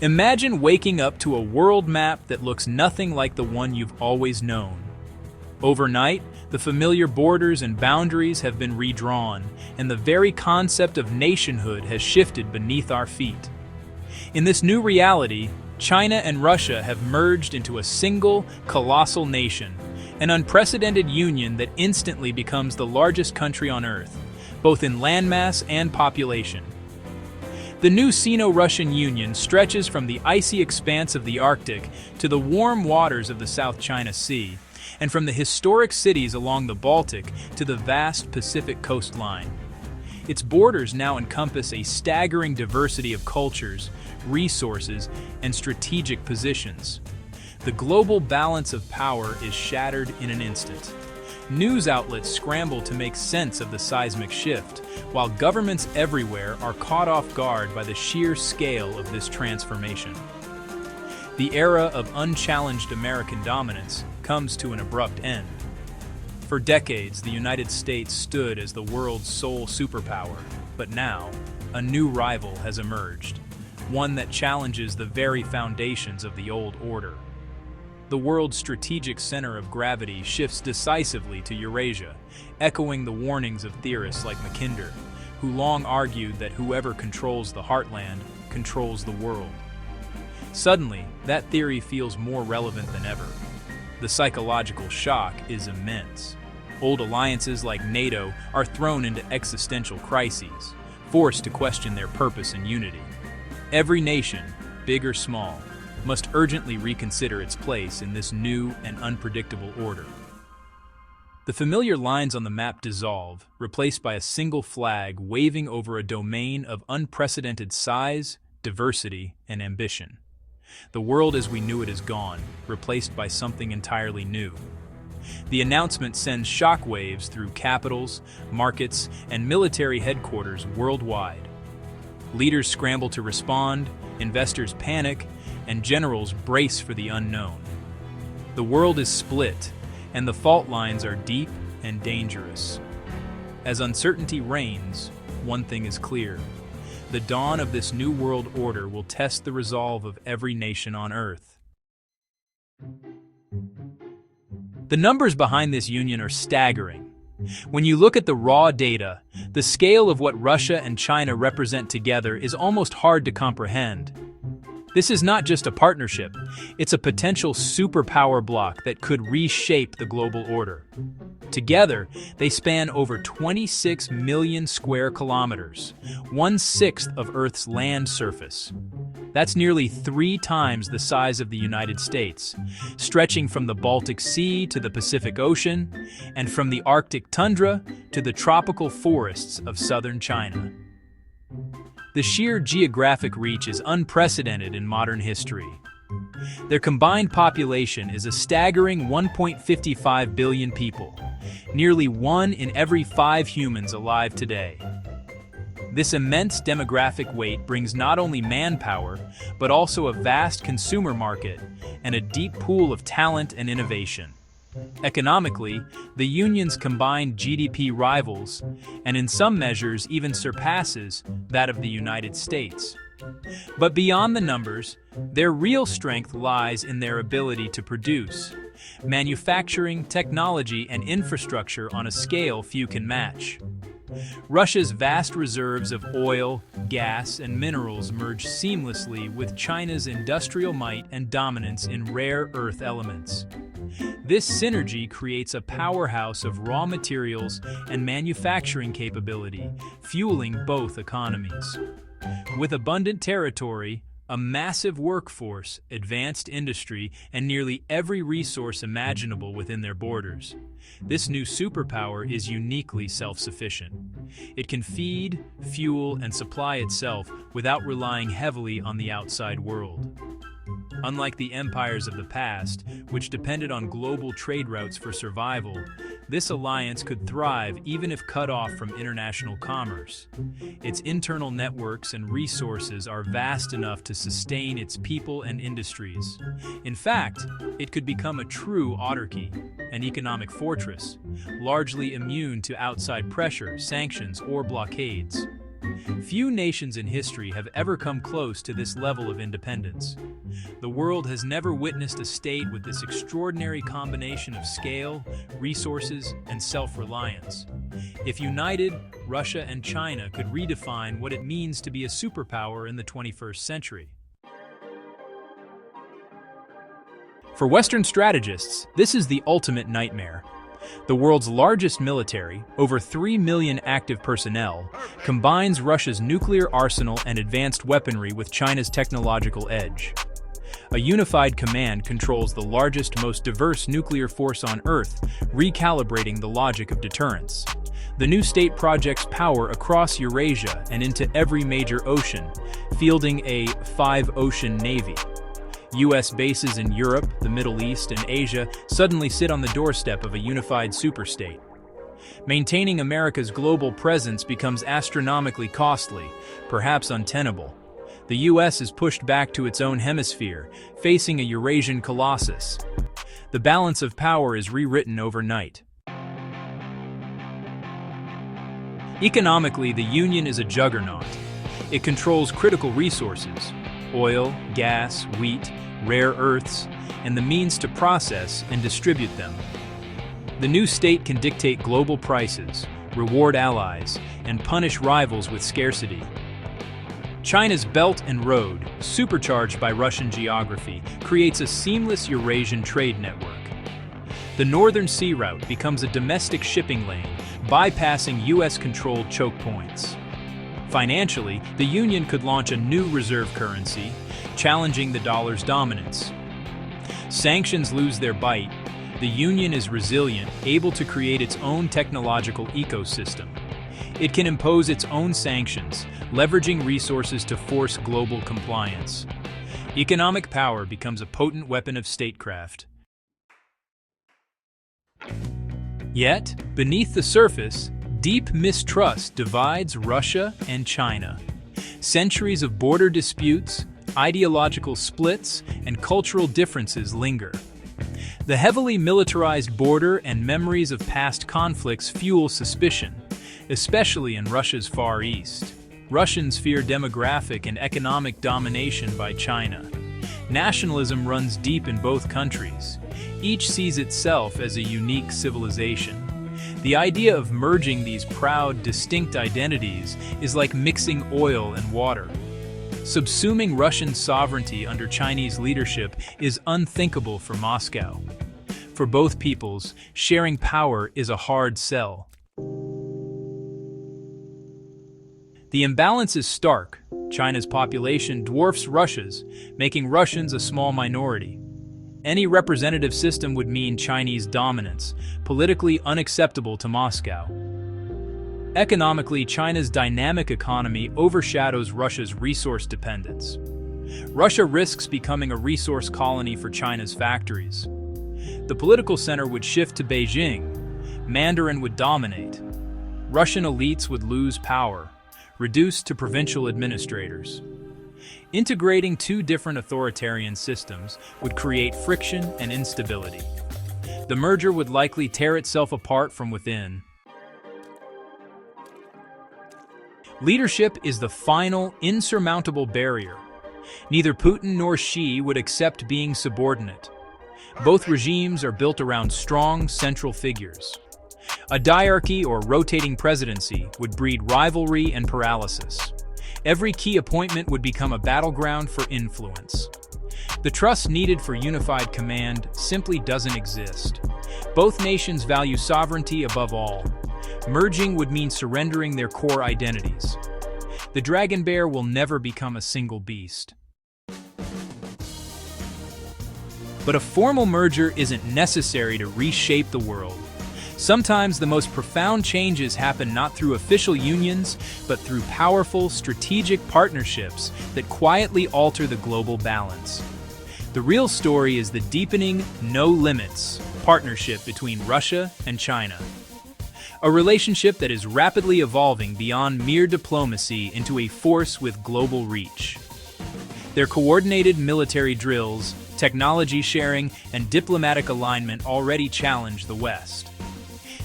Imagine waking up to a world map that looks nothing like the one you've always known. Overnight, the familiar borders and boundaries have been redrawn, and the very concept of nationhood has shifted beneath our feet. In this new reality, China and Russia have merged into a single, colossal nation, an unprecedented union that instantly becomes the largest country on Earth, both in landmass and population. The new Sino-Russian Union stretches from the icy expanse of the Arctic to the warm waters of the South China Sea, and from the historic cities along the Baltic to the vast Pacific coastline. Its borders now encompass a staggering diversity of cultures, resources, and strategic positions. The global balance of power is shattered in an instant. News outlets scramble to make sense of the seismic shift, while governments everywhere are caught off guard by the sheer scale of this transformation. The era of unchallenged American dominance comes to an abrupt end. For decades, the United States stood as the world's sole superpower, but now, a new rival has emerged, one that challenges the very foundations of the old order. The world's strategic center of gravity shifts decisively to Eurasia, echoing the warnings of theorists like Mackinder, who long argued that whoever controls the heartland controls the world. Suddenly, that theory feels more relevant than ever. The psychological shock is immense. Old alliances like NATO are thrown into existential crises, forced to question their purpose and unity. Every nation, big or small, must urgently reconsider its place in this new and unpredictable order. The familiar lines on the map dissolve, replaced by a single flag waving over a domain of unprecedented size, diversity, and ambition. The world as we knew it is gone, replaced by something entirely new. The announcement sends shockwaves through capitals, markets, and military headquarters worldwide. Leaders scramble to respond, investors panic, and generals brace for the unknown. The world is split, and the fault lines are deep and dangerous. As uncertainty reigns, one thing is clear. The dawn of this new world order will test the resolve of every nation on Earth. The numbers behind this union are staggering. When you look at the raw data, the scale of what Russia and China represent together is almost hard to comprehend. This is not just a partnership, it's a potential superpower bloc that could reshape the global order. Together, they span over 26 million square kilometers, 1/6 of Earth's land surface. That's nearly 3 times the size of the United States, stretching from the Baltic Sea to the Pacific Ocean, and from the Arctic tundra to the tropical forests of southern China. The sheer geographic reach is unprecedented in modern history. Their combined population is a staggering 1.55 billion people, nearly 1 in every 5 humans alive today. This immense demographic weight brings not only manpower, but also a vast consumer market and a deep pool of talent and innovation. Economically, the union's combined GDP rivals, and in some measures even surpasses, that of the United States. But beyond the numbers, their real strength lies in their ability to produce, manufacturing, technology, and infrastructure on a scale few can match. Russia's vast reserves of oil, gas, and minerals merge seamlessly with China's industrial might and dominance in rare earth elements. This synergy creates a powerhouse of raw materials and manufacturing capability, fueling both economies. With abundant territory, a massive workforce, advanced industry, and nearly every resource imaginable within their borders, this new superpower is uniquely self-sufficient. It can feed, fuel, and supply itself without relying heavily on the outside world. Unlike the empires of the past, which depended on global trade routes for survival, this alliance could thrive even if cut off from international commerce. Its internal networks and resources are vast enough to sustain its people and industries. In fact, it could become a true autarky, an economic fortress, largely immune to outside pressure, sanctions, or blockades. Few nations in history have ever come close to this level of independence. The world has never witnessed a state with this extraordinary combination of scale, resources, and self-reliance. If united, Russia and China could redefine what it means to be a superpower in the 21st century. For Western strategists, this is the ultimate nightmare. The world's largest military, over 3 million active personnel, combines Russia's nuclear arsenal and advanced weaponry with China's technological edge. A unified command controls the largest, most diverse nuclear force on Earth, recalibrating the logic of deterrence. The new state projects power across Eurasia and into every major ocean, fielding a five-ocean navy. U.S. bases in Europe, the Middle East, and Asia suddenly sit on the doorstep of a unified superstate. Maintaining America's global presence becomes astronomically costly, perhaps untenable. The U.S. is pushed back to its own hemisphere, facing a Eurasian colossus. The balance of power is rewritten overnight. Economically, the Union is a juggernaut. It controls critical resources: oil, gas, wheat, rare earths, and the means to process and distribute them. The new state can dictate global prices, reward allies, and punish rivals with scarcity. China's Belt and Road, supercharged by Russian geography, creates a seamless Eurasian trade network. The Northern Sea Route becomes a domestic shipping lane, bypassing US-controlled choke points. Financially, the Union could launch a new reserve currency, challenging the dollar's dominance. Sanctions lose their bite. The Union is resilient, able to create its own technological ecosystem. It can impose its own sanctions, leveraging resources to force global compliance. Economic power becomes a potent weapon of statecraft. Yet, beneath the surface, deep mistrust divides Russia and China. Centuries of border disputes, ideological splits, and cultural differences linger. The heavily militarized border and memories of past conflicts fuel suspicion, especially in Russia's Far East. Russians fear demographic and economic domination by China. Nationalism runs deep in both countries. Each sees itself as a unique civilization. The idea of merging these proud, distinct identities is like mixing oil and water. Subsuming Russian sovereignty under Chinese leadership is unthinkable for Moscow. For both peoples, sharing power is a hard sell. The imbalance is stark. China's population dwarfs Russia's, making Russians a small minority. Any representative system would mean Chinese dominance, politically unacceptable to Moscow. Economically, China's dynamic economy overshadows Russia's resource dependence. Russia risks becoming a resource colony for China's factories. The political center would shift to Beijing. Mandarin would dominate. Russian elites would lose power, reduced to provincial administrators. Integrating two different authoritarian systems would create friction and instability. The merger would likely tear itself apart from within. Leadership is the final, insurmountable barrier. Neither Putin nor Xi would accept being subordinate. Both regimes are built around strong, central figures. A diarchy or rotating presidency would breed rivalry and paralysis. Every key appointment would become a battleground for influence. The trust needed for unified command simply doesn't exist. Both nations value sovereignty above all. Merging would mean surrendering their core identities. The dragon bear will never become a single beast. But a formal merger isn't necessary to reshape the world. Sometimes the most profound changes happen not through official unions, but through powerful, strategic partnerships that quietly alter the global balance. The real story is the deepening no limits partnership between Russia and China. A relationship that is rapidly evolving beyond mere diplomacy into a force with global reach. Their coordinated military drills, technology sharing, and diplomatic alignment already challenge the West.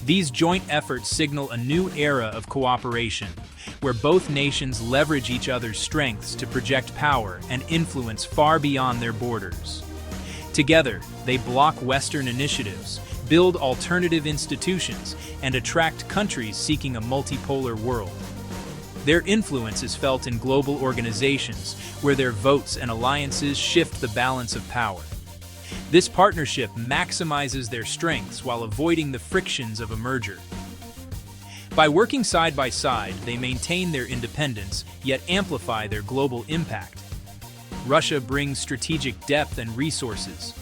These joint efforts signal a new era of cooperation, where both nations leverage each other's strengths to project power and influence far beyond their borders. Together, they block Western initiatives, build alternative institutions, and attract countries seeking a multipolar world. Their influence is felt in global organizations, where their votes and alliances shift the balance of power. This partnership maximizes their strengths while avoiding the frictions of a merger. By working side by side, they maintain their independence, yet amplify their global impact. Russia brings strategic depth and resources.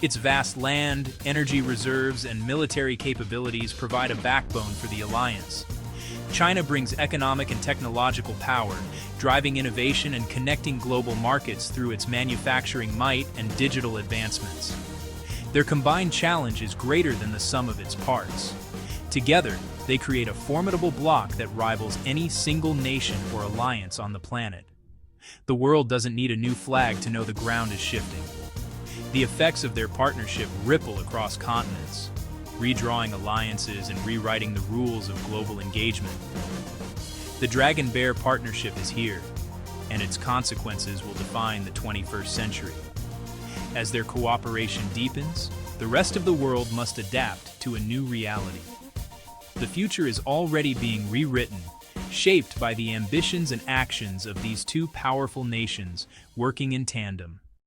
Its vast land, energy reserves, and military capabilities provide a backbone for the alliance. China brings economic and technological power, driving innovation and connecting global markets through its manufacturing might and digital advancements. Their combined challenge is greater than the sum of its parts. Together, they create a formidable bloc that rivals any single nation or alliance on the planet. The world doesn't need a new flag to know the ground is shifting. The effects of their partnership ripple across continents, redrawing alliances and rewriting the rules of global engagement. The Dragon-Bear partnership is here, and its consequences will define the 21st century. As their cooperation deepens, the rest of the world must adapt to a new reality. The future is already being rewritten, shaped by the ambitions and actions of these two powerful nations working in tandem.